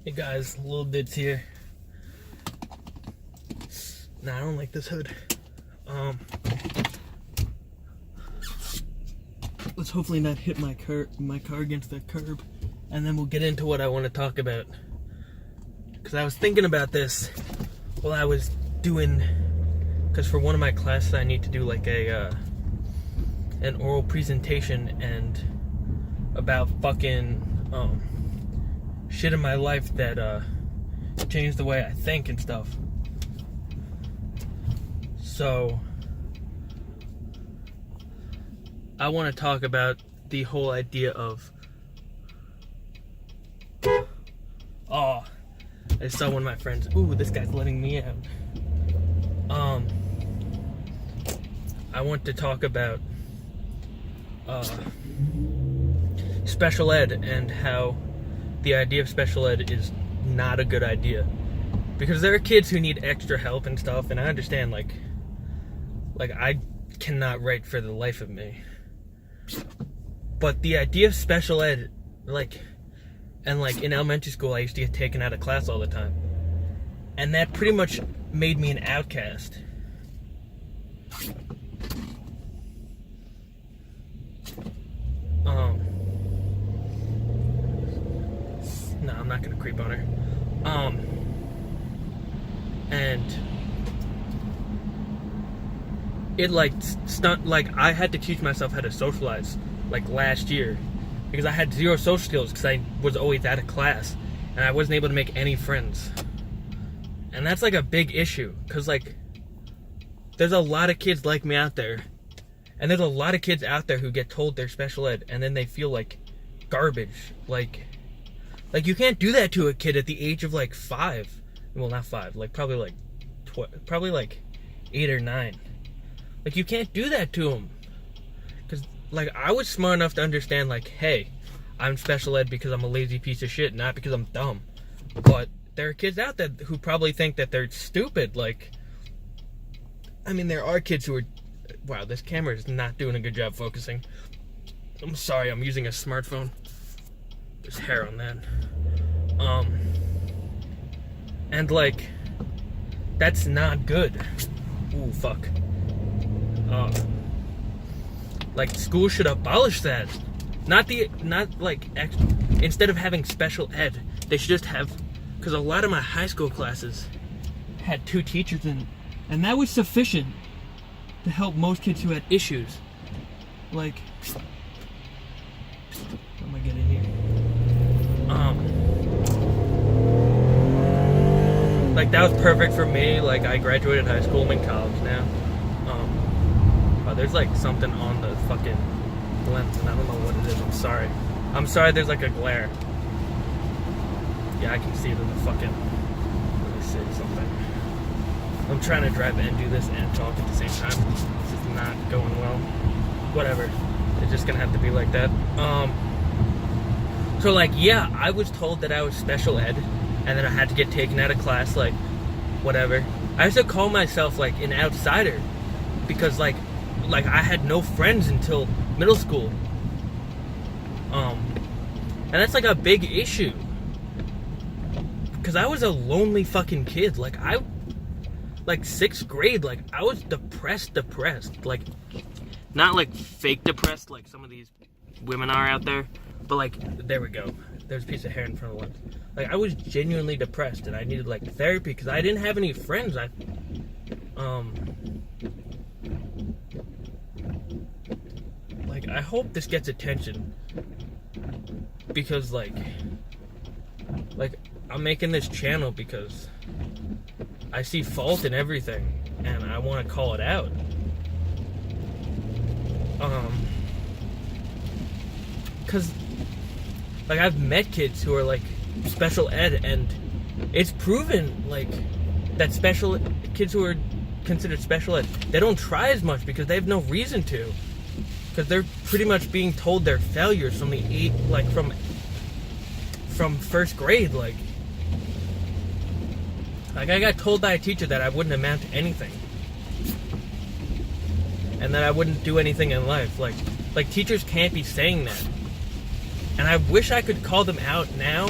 Hey guys, Little Bits here. Nah, I don't like this hood. Let's hopefully not hit my car against that curb, and then we'll get into what I want to talk about. Because I was thinking about this while I was doing, because for one of my classes I need to do like an oral presentation and about fucking shit in my life that changed the way I think and stuff. So I want to talk about the whole idea of I saw one of my friends. Ooh, this guy's letting me out. I want to talk about special ed and how the idea of special ed is not a good idea. Because there are kids who need extra help and stuff, and I understand, like I cannot write for the life of me. But the idea of special ed, in elementary school I used to get taken out of class all the time. And that pretty much made me an outcast. No, I'm not gonna creep on her. And it I had to teach myself how to socialize last year because I had zero social skills because I was always out of class and I wasn't able to make any friends. And that's a big issue because there's a lot of kids like me out there, and there's a lot of kids out there who get told they're special ed and then they feel like garbage. You can't do that to a kid at the age of 5. Well, not 5, probably 8 or 9. You can't do that to them. Because, I was smart enough to understand, hey, I'm special ed because I'm a lazy piece of shit, not because I'm dumb. But there are kids out there who probably think that they're stupid. There are kids who are... Wow, this camera is not doing a good job focusing. I'm sorry, I'm using a smartphone. There's hair on that. And, that's not good. Ooh, fuck. School should abolish that. Instead of having special ed, they should just have, because a lot of my high school classes had 2 teachers and that was sufficient to help most kids who had issues. How am I getting here? That was perfect for me. I graduated high school, I'm in college now. There's something on the fucking lens and I don't know what it is. I'm sorry there's a glare. Yeah, I can see it in the fucking... Let me see something. I'm trying to drive and do this and talk at the same time. This is not going well. Whatever. It's just gonna have to be like that. So yeah, I was told that I was special ed and then I had to get taken out of class, whatever. I used to call myself an outsider because I had no friends until middle school. And that's a big issue. Cause I was a lonely fucking kid. 6th grade, I was depressed. Not fake depressed like some of these women are out there. But there we go. There's a piece of hair in front of the lens. I was genuinely depressed and I needed therapy because I didn't have any friends. I hope this gets attention because I'm making this channel because I see fault in everything and I want to call it out. Cause I've met kids who are special ed and it's proven that kids who are considered special ed, they don't try as much because they have no reason to. Because they're pretty much being told they're failures from from 1st grade. I got told by a teacher that I wouldn't amount to anything. And that I wouldn't do anything in life. Teachers can't be saying that. And I wish I could call them out now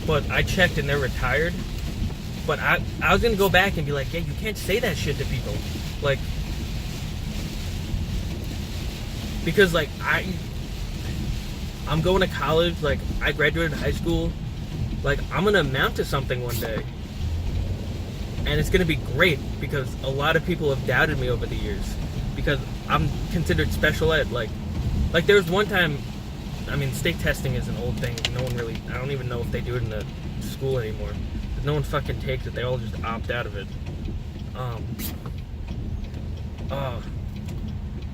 but I checked and they're retired. But I was gonna go back and be like, yeah, you can't say that shit to people, like, because like I'm going to college, like I graduated high school, like I'm gonna amount to something one day, and it's gonna be great because a lot of people have doubted me over the years because I'm considered special ed. Like there was one time, I mean, state testing is an old thing. No one really, I don't even know if they do it in the school anymore. No one fucking takes it. They all just opt out of it.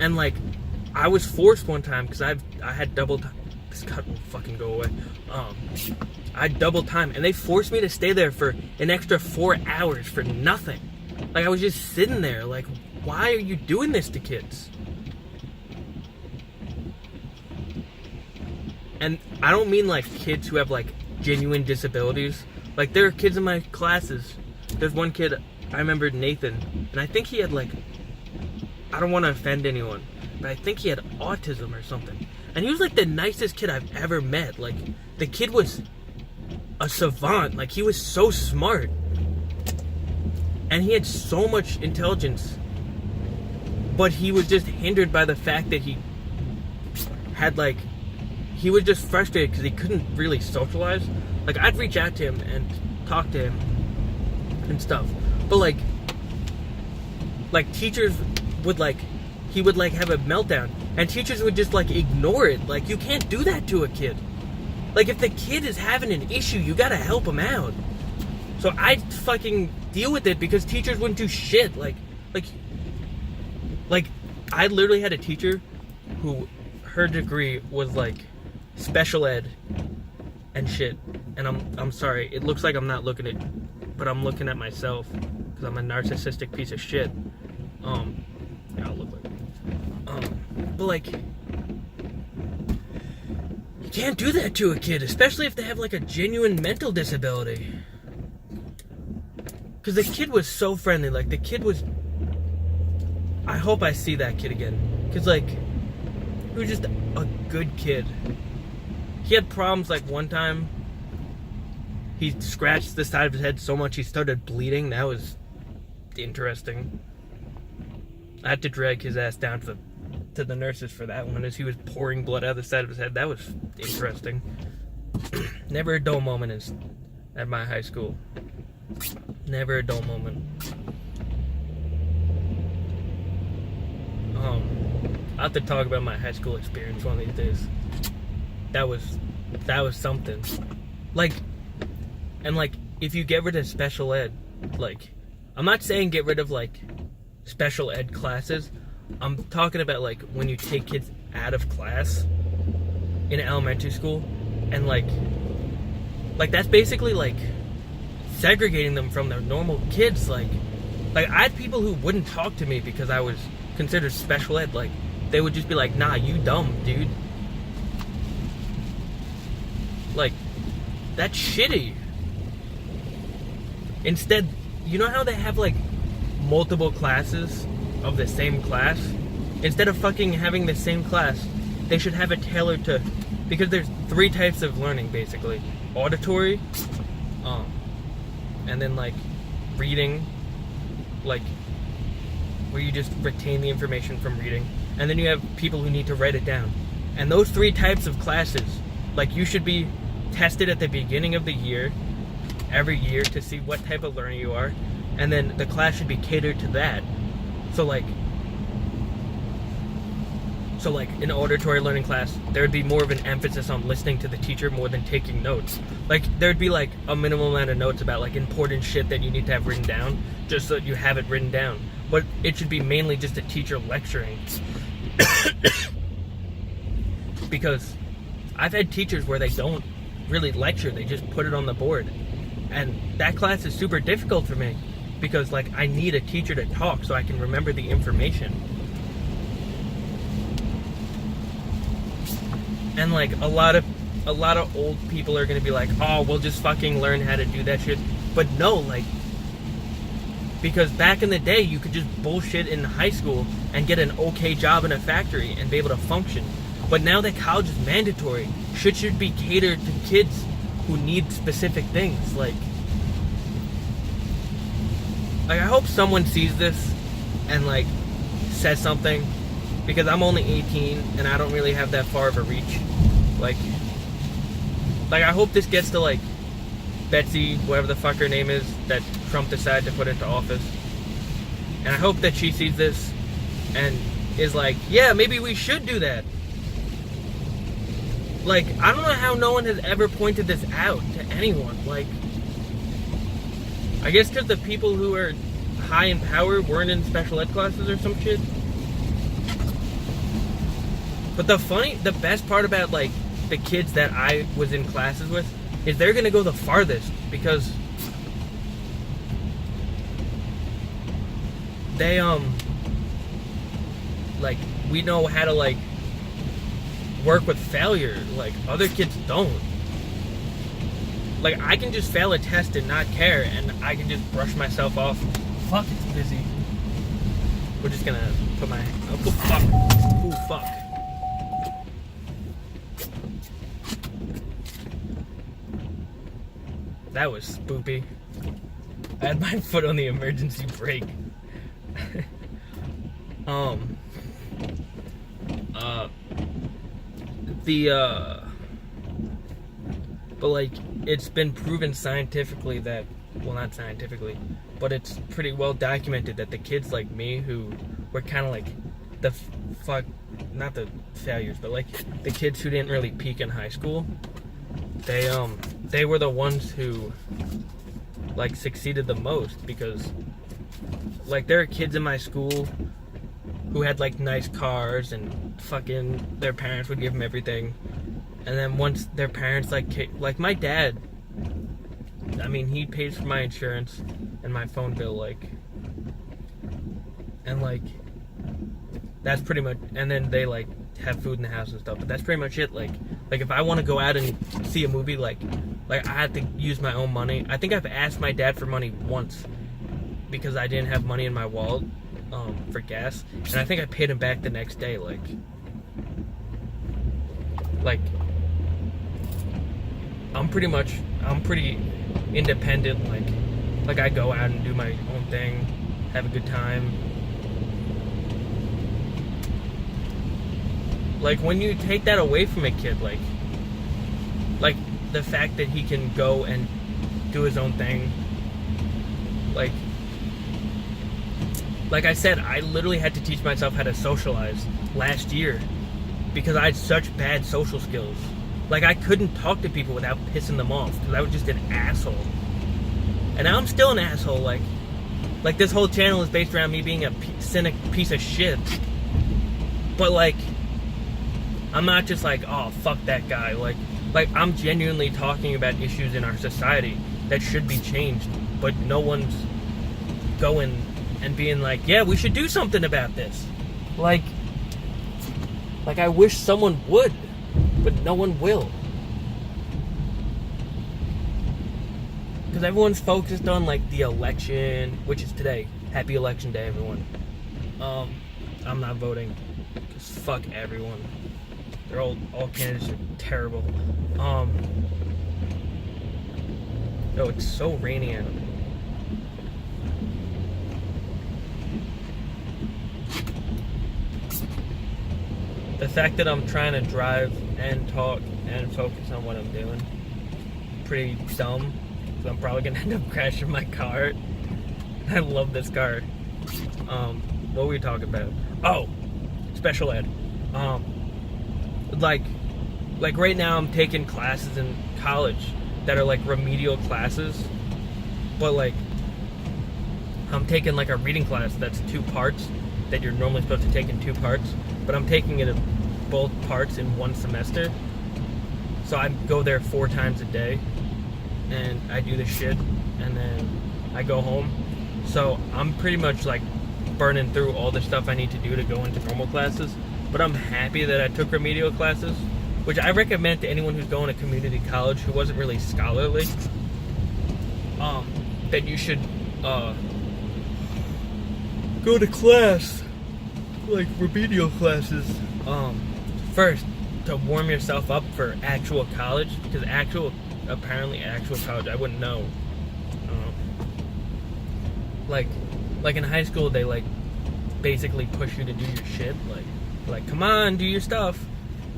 And like, I was forced one time because I had double time. This cut will fucking go away. I had double time, and they forced me to stay there for an extra 4 hours for nothing. Like I was just sitting there. Like, why are you doing this to kids? And I don't mean like kids who have like genuine disabilities. Like, there are kids in my classes. There's one kid, I remember Nathan, and I think he had, like, I don't want to offend anyone, but I think he had autism or something. And he was, like, the nicest kid I've ever met. Like, the kid was a savant. Like, he was so smart. And he had so much intelligence. But he was just hindered by the fact that he had, like, he was just frustrated because he couldn't really socialize. Like, I'd reach out to him and talk to him and stuff. But, like teachers would, like, he would, like, have a meltdown. And teachers would just, like, ignore it. Like, you can't do that to a kid. Like, if the kid is having an issue, you gotta help him out. So I'd fucking deal with it because teachers wouldn't do shit. Like, I literally had a teacher who, her degree was, like, special ed and shit, and I'm sorry, it looks like I'm not looking at, but I'm looking at myself, because I'm a narcissistic piece of shit, yeah, I'll look like, but like, you can't do that to a kid, especially if they have like a genuine mental disability, because the kid was so friendly, like the kid was, I hope I see that kid again, because like, he was just a good kid. He had problems, like one time he scratched the side of his head so much he started bleeding. That was interesting. I had to drag his ass down to the nurses for that one as he was pouring blood out the side of his head. That was interesting. Never a dull moment at my high school. Never a dull moment. I'll have to talk about my high school experience one of these days. That was something. Like, and like, if you get rid of special ed, like, I'm not saying get rid of like special ed classes. I'm talking about like when you take kids out of class in elementary school, and like that's basically like segregating them from their normal kids. Like I had people who wouldn't talk to me because I was considered special ed. Like, they would just be like, nah, you dumb, dude. Like, that's shitty. Instead, you know how they have like multiple classes of the same class? Instead of fucking having the same class, they should have it tailored to, because there's 3 types of learning basically: auditory, and then like reading, like where you just retain the information from reading, and then you have people who need to write it down. And those 3 types of classes, like, you should be tested at the beginning of the year, every year, to see what type of learner you are, and then the class should be catered to that. So like in auditory learning class, there would be more of an emphasis on listening to the teacher more than taking notes. Like, there'd be like a minimal amount of notes about like important shit that you need to have written down, just so that you have it written down. But it should be mainly just a teacher lecturing. Because I've had teachers where they don't really lecture, they just put it on the board. And that class is super difficult for me because like I need a teacher to talk so I can remember the information. And like a lot of old people are gonna be like, oh, we'll just fucking learn how to do that shit. But no, like, because back in the day you could just bullshit in high school and get an okay job in a factory and be able to function. But now that college is mandatory, shit should be catered to kids who need specific things. Like I hope someone sees this and like says something, because I'm only 18 and I don't really have that far of a reach. Like I hope this gets to like Betsy, whatever the fuck her name is, that Trump decided to put into office. And I hope that she sees this and is like, yeah, maybe we should do that. Like, I don't know how no one has ever pointed this out to anyone. Like, I guess because the people who are high in power weren't in special ed classes or some shit. But the best part about, like, the kids that I was in classes with is they're gonna go the farthest, because they, like, we know how to, like, work with failure. Like, other kids don't. Like, I can just fail a test and not care, and I can just brush myself off. Fuck, it's busy. We're just gonna put my... Oh, fuck. Oh, fuck. That was spoopy. I had my foot on the emergency brake. But like, it's been proven scientifically that, well, not scientifically, but it's pretty well documented that the kids like me who were kind of like not the failures, but like the kids who didn't really peak in high school, they were the ones who like succeeded the most, because like there are kids in my school who had like nice cars and fucking their parents would give them everything, and then once their parents like my dad, I mean, he pays for my insurance and my phone bill, like, and like that's pretty much, and then they like have food in the house and stuff, but that's pretty much it. Like if I want to go out and see a movie, like I have to use my own money. I think I've asked my dad for money once because I didn't have money in my wallet for gas, and I think I paid him back the next day. Like I'm pretty independent. Like I go out and do my own thing, have a good time. Like, when you take that away from a kid, like the fact that he can go and do his own thing, like I said, I literally had to teach myself how to socialize last year because I had such bad social skills. Like, I couldn't talk to people without pissing them off because I was just an asshole. And now I'm still an asshole. Like this whole channel is based around me being a cynic piece of shit. But, like, I'm not just like, oh, fuck that guy. Like I'm genuinely talking about issues in our society that should be changed, but no one's going and being like, yeah, we should do something about this. Like I wish someone would, but no one will. Because everyone's focused on, like, the election, which is today. Happy Election Day, everyone. I'm not voting, because fuck everyone. They're all candidates are terrible. Oh, it's so rainy out. The fact that I'm trying to drive and talk and focus on what I'm doing, pretty dumb. So I'm probably gonna end up crashing my car. I love this car. What were we talking about? Oh, special ed. Like right now I'm taking classes in college that are like remedial classes, but like I'm taking like a reading class that's 2 parts that you're normally supposed to take in 2 parts, but I'm taking it in both parts in 1 semester. So I go there 4 times a day and I do this shit and then I go home. So I'm pretty much like burning through all the stuff I need to do to go into normal classes. But I'm happy that I took remedial classes, which I recommend to anyone who's going to community college who wasn't really scholarly, that you should go to class, like remedial classes, first to warm yourself up for actual college, because actual apparently actual college. I wouldn't know. Like in high school, they like basically push you to do your shit. Like come on, do your stuff.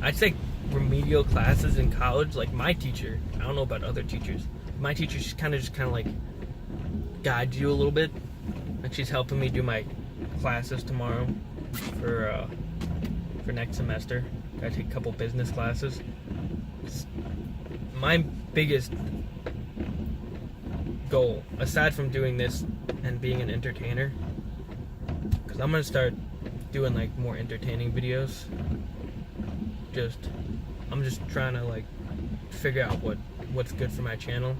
I'd say remedial classes in college. Like my teacher, I don't know about other teachers. My teacher, she's kind of like guides you a little bit. Like she's helping me do my classes tomorrow for next semester. I take a couple business classes. My biggest goal, aside from doing this and being an entertainer, because I'm gonna start doing like more entertaining videos. I'm just trying to like figure out what's good for my channel.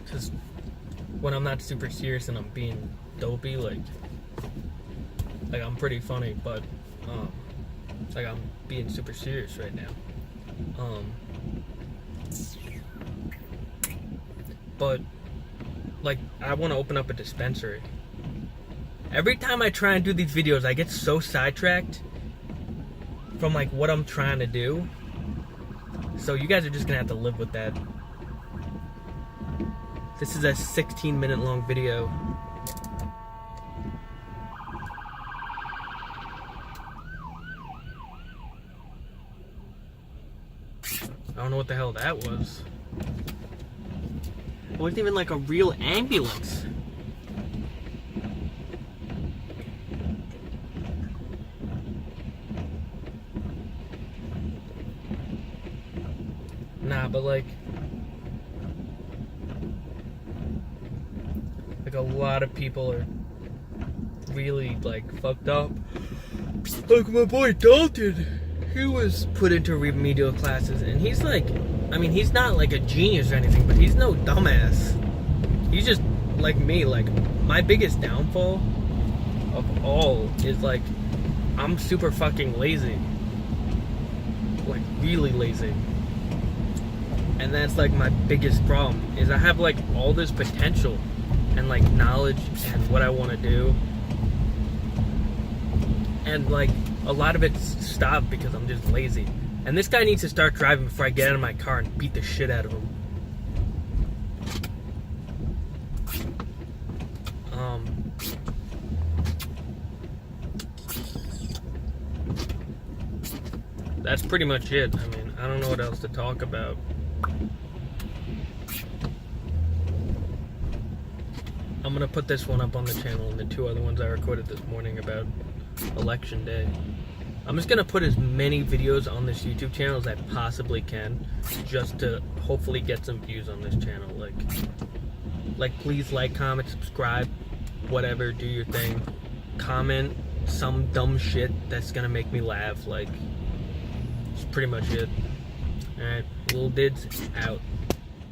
Because when I'm not super serious and I'm being dopey, like I'm pretty funny, but like I'm being super serious right now. But like I want to open up a dispensary. Every time I try and do these videos, I get so sidetracked from like what I'm trying to do. So you guys are just gonna have to live with that. This is a 16-minute long video. I don't know what the hell that was. It wasn't even like a real ambulance. Nah, but like a lot of people are really like fucked up. Like my boy Dalton, he was put into remedial classes, and he's like, I mean, he's not like a genius or anything, but he's no dumbass. He's just like me. Like my biggest downfall of all is like I'm super fucking lazy, like really lazy. And that's like my biggest problem, is I have like all this potential and like knowledge and what I want to do, and like a lot of it's stopped because I'm just lazy. And this guy needs to start driving before I get out of my car and beat the shit out of him. That's pretty much it. I mean, I don't know what else to talk about. I'm gonna put this one up on the channel and the two other ones I recorded this morning about election day. I'm just gonna put as many videos on this YouTube channel as I possibly can, just to hopefully get some views on this channel. Like please like, comment, subscribe, whatever, do your thing. Comment some dumb shit that's gonna make me laugh. Like, that's pretty much it. Alright, Lil Dids out.